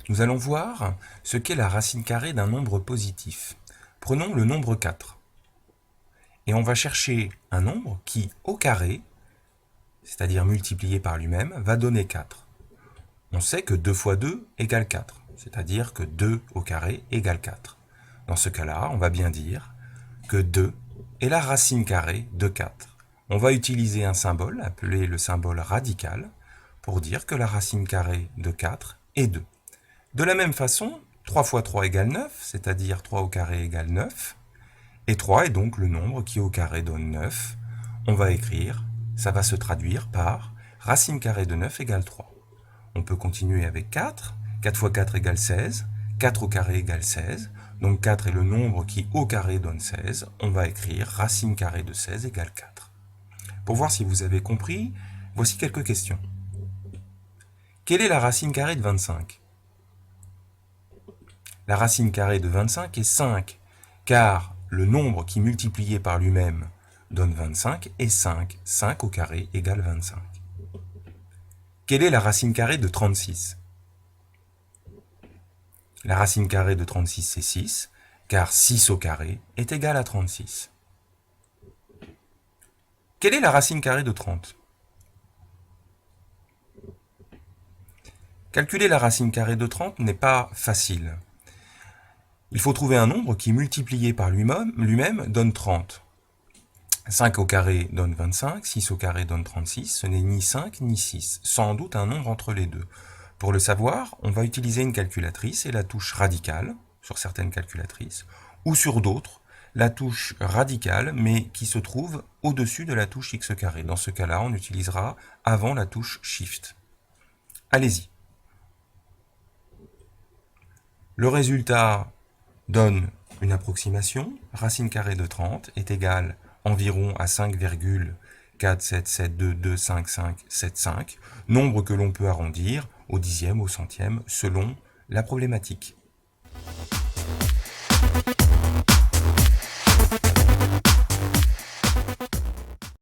Nous allons voir ce qu'est la racine carrée d'un nombre positif. Prenons le nombre 4. Et on va chercher un nombre qui, au carré, c'est-à-dire multiplié par lui-même, va donner 4. On sait que 2 fois 2 égale 4, c'est-à-dire que 2 au carré égale 4. Dans ce cas-là, on va bien dire que 2 est la racine carrée de 4. On va utiliser un symbole, appelé le symbole radical, pour dire que la racine carrée de 4 est 2. De la même façon, 3 fois 3 égale 9, c'est-à-dire 3 au carré égale 9, et 3 est donc le nombre qui au carré donne 9. On va écrire, ça va se traduire par racine carrée de 9 égale 3. On peut continuer avec 4, 4 fois 4 égale 16, 4 au carré égale 16, donc 4 est le nombre qui au carré donne 16, on va écrire racine carrée de 16 égale 4. Pour voir si vous avez compris, voici quelques questions. Quelle est la racine carrée de 25 ? La racine carrée de 25 est 5, car le nombre qui multiplié par lui-même donne 25 est 5. 5 au carré égale 25. Quelle est la racine carrée de 36 ? La racine carrée de 36 c'est 6, car 6 au carré est égal à 36. Quelle est la racine carrée de 30 ? Calculer la racine carrée de 30 n'est pas facile. Il faut trouver un nombre qui, multiplié par lui-même, donne 30. 5 au carré donne 25, 6 au carré donne 36, ce n'est ni 5 ni 6, sans doute un nombre entre les deux. Pour le savoir, on va utiliser une calculatrice et la touche radicale, sur certaines calculatrices, ou sur d'autres, la touche radicale, mais qui se trouve au-dessus de la touche x carré. Dans ce cas-là, on utilisera avant la touche Shift. Allez-y. Le résultat donne une approximation. Racine carrée de 30 est égale environ à 5,477225575, nombre que l'on peut arrondir au dixième, au centième, selon la problématique.